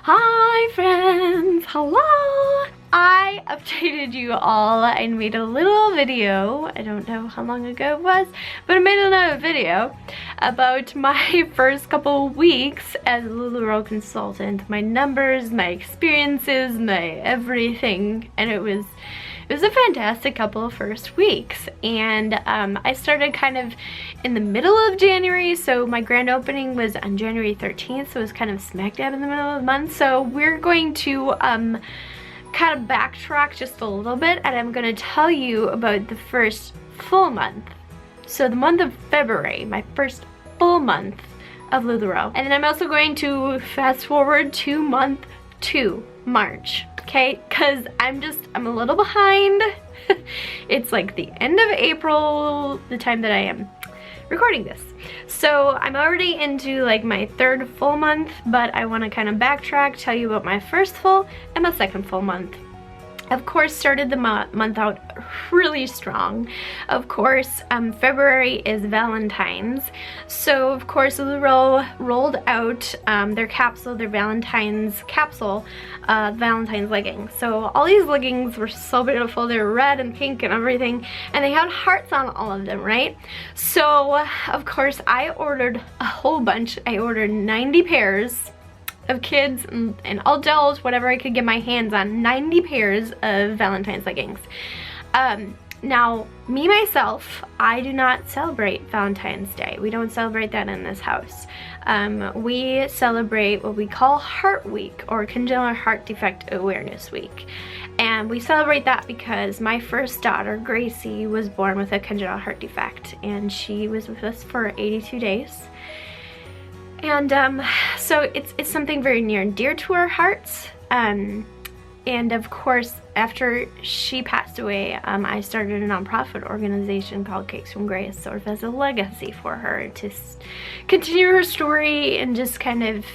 Hi friends, hello! I updated you all and made a little video, I don't know how long ago it was, but I made another video about my first couple weeks as a LuLaRoe consultant, my numbers, my experiences, my everything, and it was a fantastic couple of first weeks. And I started kind of in the middle of January, so my grand opening was on January 13th, so it was kind of smack dab in the middle of the month. So we're going to kind of backtrack just a little bit, and I'm going to tell you about the first full month. So the month of February, my first full month of LuLaRoe. And then I'm also going to fast forward to month 2, March. Okay, because I'm a little behind. It's like the end of April, the time that I am recording this. So I'm already into like my 3rd full month, but I want to kind of backtrack, tell you about my first full and my 2nd full month. Of course, started the month out really strong. Of course, February is Valentine's. So, of course, LuLaRoe rolled out their capsule, their Valentine's capsule, Valentine's leggings. So all these leggings were so beautiful. They were red and pink and everything. And they had hearts on all of them, right? So, of course, I ordered a whole bunch. I ordered 90 pairs of kids and adults, whatever I could get my hands on, 90 pairs of Valentine's leggings. Now, me myself, I do not celebrate Valentine's Day. We don't celebrate that in this house. We celebrate what we call Heart Week, or Congenital Heart Defect Awareness Week. And we celebrate that because my first daughter, Gracie, was born with a congenital heart defect, and she was with us for 82 days. And so it's something very near and dear to our hearts. And of course, after she passed away, I started a nonprofit organization called Cakes from Grace, sort of as a legacy for her, to continue her story and just kind of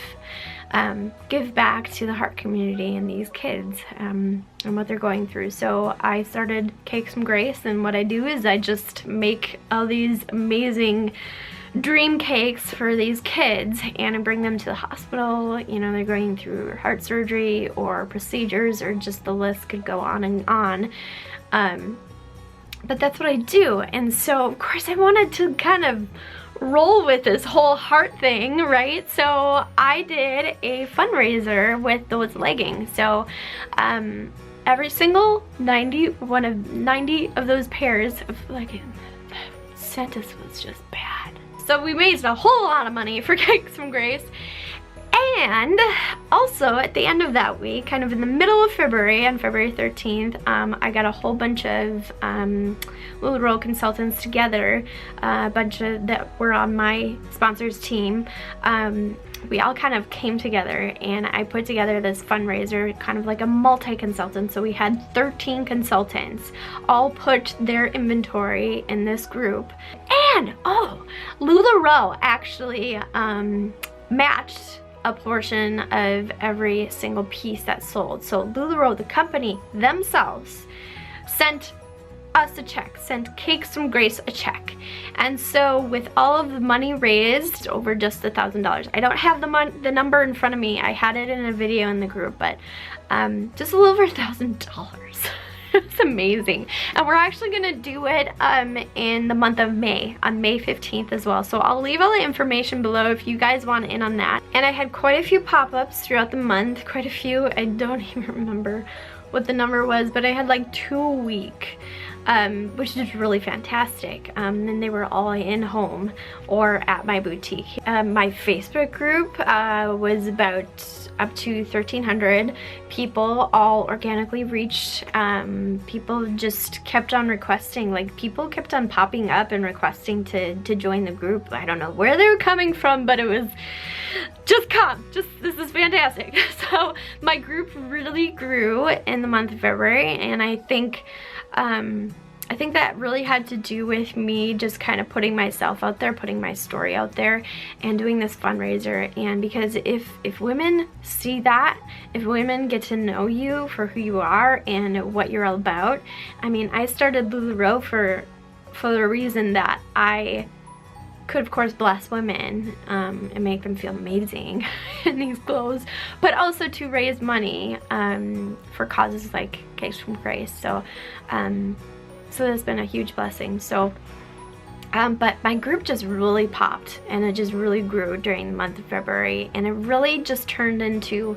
give back to the heart community and these kids and what they're going through. So I started Cakes from Grace, and what I do is I just make all these amazing dream cakes for these kids, and I bring them to the hospital. You know, they're going through heart surgery or procedures, or just the list could go on and on. But that's what I do. And so of course I wanted to kind of roll with this whole heart thing, right? So I did a fundraiser with those leggings. So every single 90 of those pairs of leggings, the sentence was just bad. So we raised a whole lot of money for Cakes from Grace. And also at the end of that week, kind of in the middle of February, on February 13th, I got a whole bunch of LuLaRoe consultants together, a bunch of that were on my sponsors team. We all kind of came together, and I put together this fundraiser, kind of like a multi-consultant. So we had 13 consultants all put their inventory in this group. And oh, LuLaRoe actually matched a portion of every single piece that sold. So LuLaRoe, the company themselves, sent us a check, sent Cakes from Grace a check. And so with all of the money raised, over just $1,000, I don't have the number in front of me, I had it in a video in the group, but just a little over $1,000. It's amazing. And we're actually gonna do it in the month of May, on May 15th as well. So I'll leave all the information below if you guys want in on that. And I had quite a few pop-ups throughout the month, quite a few. I don't even remember what the number was, but I had like 2 a week, which is really fantastic. And they were all in home or at my boutique. My Facebook group was about up to 1,300 people, all organically reached. People just kept on requesting, like people kept on popping up and requesting to join the group. I don't know where they were coming from, but it was just come, this is fantastic. So my group really grew in the month of February, and I think that really had to do with me just kind of putting myself out there, putting my story out there, and doing this fundraiser. And because if women see that, if women get to know you for who you are and what you're all about, I mean, I started LuLaRoe for the reason that I could of course bless women and make them feel amazing in these clothes, but also to raise money for causes like Cakes from Grace. So so that's been a huge blessing. So but my group just really popped, and it just really grew during the month of February, and it really just turned into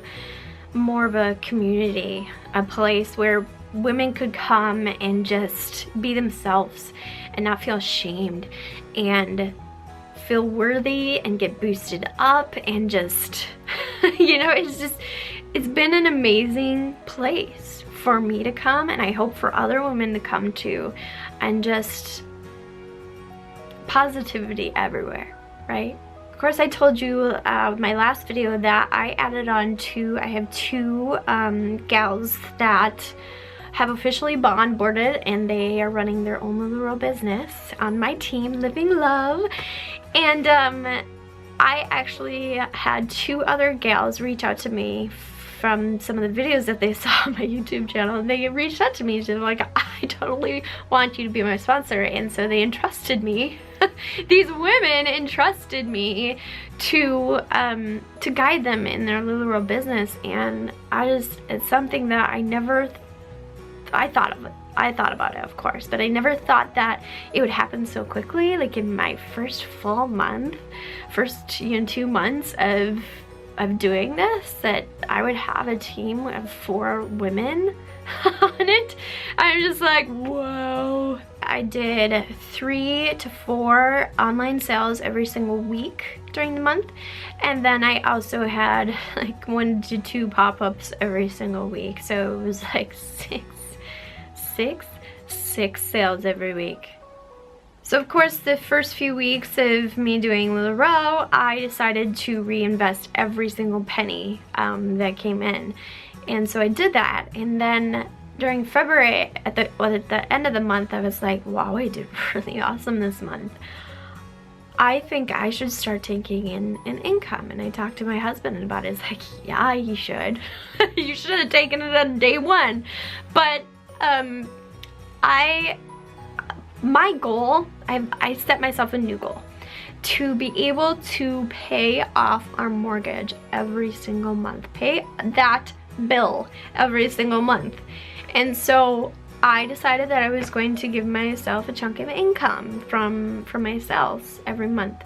more of a community, a place where women could come and just be themselves and not feel ashamed and feel worthy and get boosted up and just you know, it's been an amazing place for me to come, and I hope for other women to come too, and just positivity everywhere, right? Of course, I told you my last video that I added on I have two gals that have officially onboarded, and they are running their own LuLaRoe business on my team, Living Love. And I actually had two other gals reach out to me from some of the videos that they saw on my YouTube channel, and they reached out to me and they're like, I totally want you to be my sponsor. And so they entrusted me, these women entrusted me to guide them in their LuLaRoe business. And it's something that I thought about it, of course, but I never thought that it would happen so quickly. Like in my first full month, first 2 months of doing this, that I would have a team of 4 women on it. I'm just like, whoa. I did 3 to 4 online sales every single week during the month, and then I also had like 1 to 2 pop-ups every single week, so it was like six sales every week. So of course, the first few weeks of me doing LuLaRoe, I decided to reinvest every single penny that came in. And so I did that. And then during February, at the end of the month, I was like, wow, I did really awesome this month. I think I should start taking in an income. And I talked to my husband about it. He's like, yeah, you should. You should have taken it on day 1. But my goal, I set myself a new goal to be able to pay off our mortgage every single month, pay that bill every single month. And so I decided that I was going to give myself a chunk of income from my sales every month.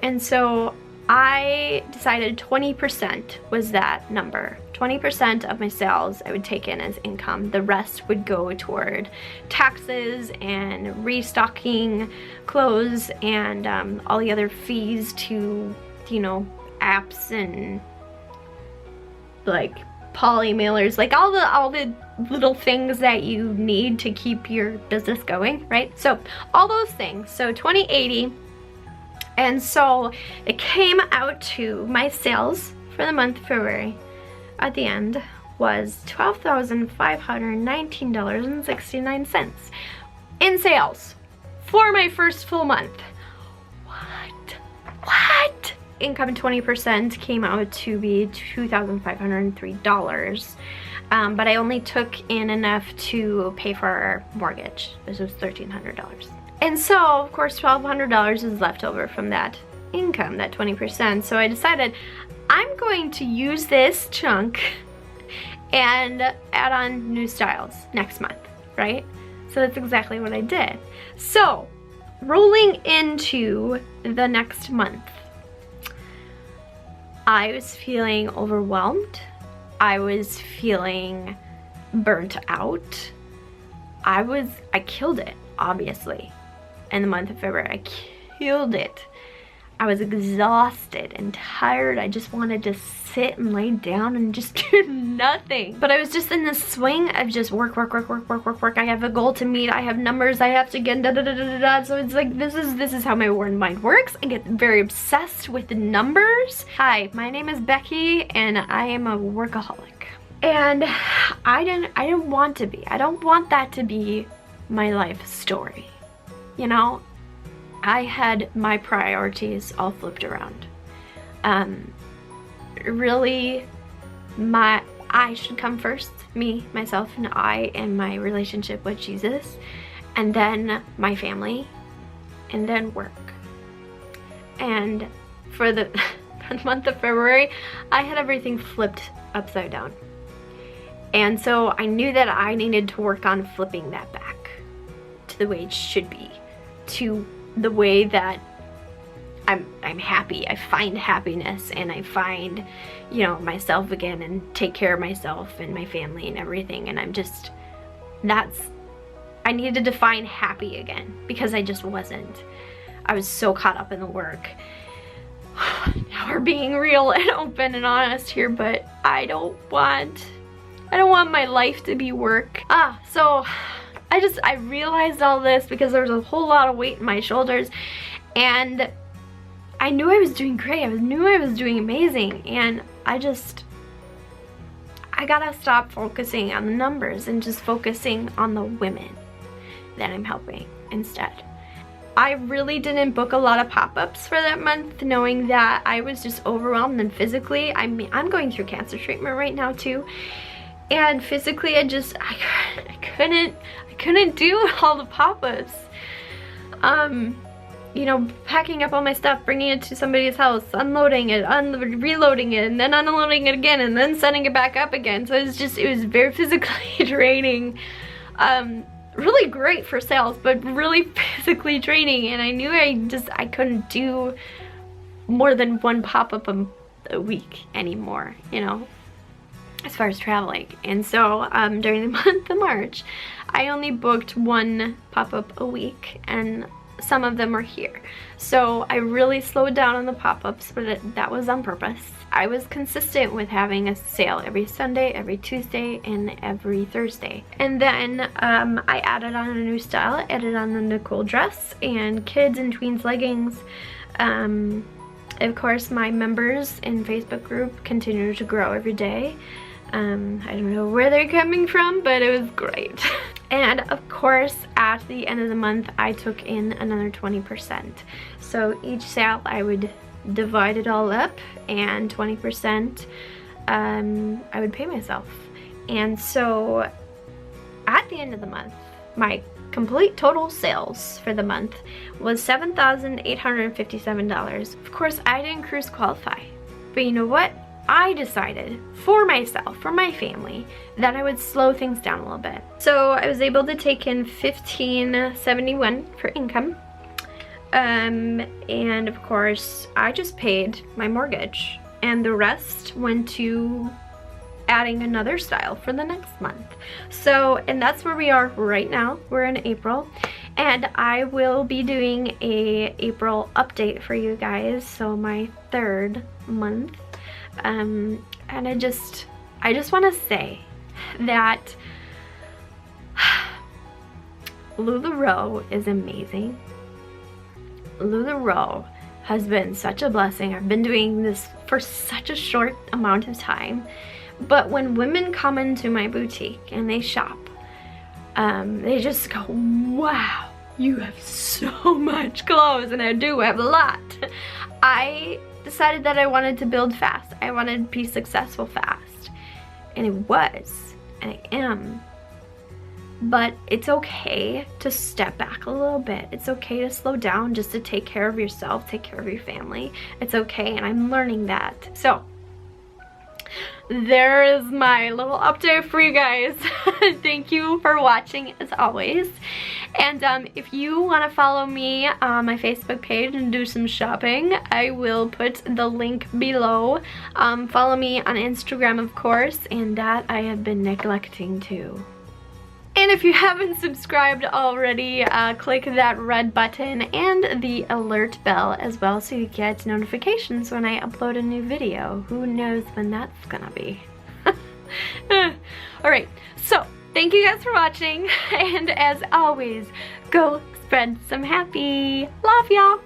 And so I decided 20% was that number. 20% of my sales I would take in as income. The rest would go toward taxes and restocking clothes and all the other fees to, you know, apps and like poly mailers, like all the little things that you need to keep your business going, right? So all those things. So 20/80. And so it came out to my sales for the month of February at the end was $12,519.69 in sales for my first full month. What? Income 20% came out to be $2,503. But I only took in enough to pay for our mortgage. This was $1,300. And so, of course, $1,200 is left over from that income, that 20%. So I decided I'm going to use this chunk and add on new styles next month, right? So that's exactly what I did. So, rolling into the next month, I was feeling overwhelmed. I was feeling burnt out. I killed it, obviously. In the month of February, I killed it. I was exhausted and tired. I just wanted to sit and lay down and just do nothing. But I was just in this swing of just work. I have a goal to meet. I have numbers I have to get, So it's like, this is how my mind works. I get very obsessed with the numbers. Hi, my name is Becky, and I am a workaholic. And I didn't want to be. I don't want that to be my life story. You know, I had my priorities all flipped around. Really, I should come first, me, myself, and I, and my relationship with Jesus, and then my family, and then work. and for the month of February, I had everything flipped upside down. And so I knew that I needed to work on flipping that back to the way it should be, to the way that I'm happy. I find happiness, and I find, you know, myself again, and take care of myself and my family and everything. And I'm just, I needed to find happy again, because I just wasn't. I was so caught up in the work. Now we're being real and open and honest here, but I don't want my life to be work. So I realized all this because there was a whole lot of weight in my shoulders, and I knew I was doing great. I knew I was doing amazing, and I gotta stop focusing on the numbers and just focusing on the women that I'm helping instead. I really didn't book a lot of pop-ups for that month, knowing that I was just overwhelmed, and physically, I'm going through cancer treatment right now too, and physically I couldn't do all the pop-ups. You know, packing up all my stuff, bringing it to somebody's house, unloading it, reloading it, and then unloading it again, and then setting it back up again. So it was very physically draining. Really great for sales, but really physically draining. And I knew I couldn't do more than one pop-up a week anymore, you know, as far as traveling. And so during the month of March, I only booked one pop-up a week, and some of them are here. So I really slowed down on the pop-ups, but that was on purpose. I was consistent with having a sale every Sunday, every Tuesday, and every Thursday. And then I added on a new style. I added on the Nicole dress and kids and tweens leggings. Of course, my members in Facebook group continue to grow every day. I don't know where they're coming from, but it was great. And of course, at the end of the month, I took in another 20%. So each sale, I would divide it all up, and 20% I would pay myself. And so at the end of the month, my complete total sales for the month was $7,857. Of course, I didn't cruise qualify, but you know what? I decided for myself, for my family, that I would slow things down a little bit. So I was able to take in $1,571 for income. And of course, I just paid my mortgage, and the rest went to adding another style for the next month. So, and that's where we are right now. We're in April, and I will be doing a April update for you guys. So my third month. And I just want to say that LuLaRoe is amazing. LuLaRoe has been such a blessing. I've been doing this for such a short amount of time, but when women come into my boutique and they shop, they just go, wow, you have so much clothes. And I do have a lot. I decided that I wanted to build fast. I wanted to be successful fast, and it was, and I am. But it's okay to step back a little bit. It's okay to slow down, just to take care of yourself, take care of your family. It's okay, and I'm learning that. So there is my little update for you guys. Thank you for watching as always. And if you want to follow me on my Facebook page and do some shopping, I will put the link below. Follow me on Instagram, of course, and that I have been neglecting to. And if you haven't subscribed already, click that red button and the alert bell as well, so you get notifications when I upload a new video. Who knows when that's gonna be. Alright, so thank you guys for watching, and as always, go spread some happy. Love y'all.